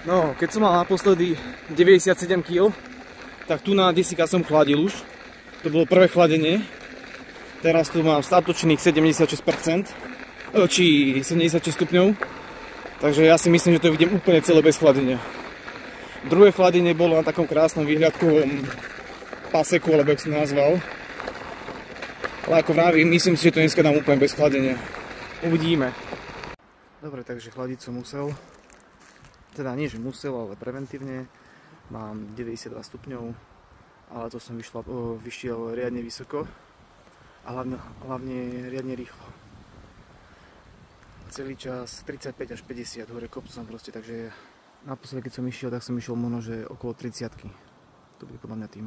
No, keď som mal naposledy 97 kg, tak tu na desika som chladil už. To bolo prvé chladenie. Teraz tu mám statočných 76%, či 76 stupňov. Takže ja si myslím, že to vidím úplne celé bez chladenia. Druhé chladenie bolo na takom krásnom výhľadkovom paseku, alebo jak som nazval. Ale ako vravím, myslím si, že to dneska dám úplne bez chladenia. Uvidíme. Dobre, takže chladiť som musel. Teda nie, že musel, ale preventívne. Mám 92 stupňov, ale to som vyšiel riadne vysoko a hlavne riadne rýchlo. Celý čas 35 až 50 hore kopcom proste, takže naposledy keď som išiel, tak som išiel možno, že okolo 30-ky. To bude podľa mňa tým.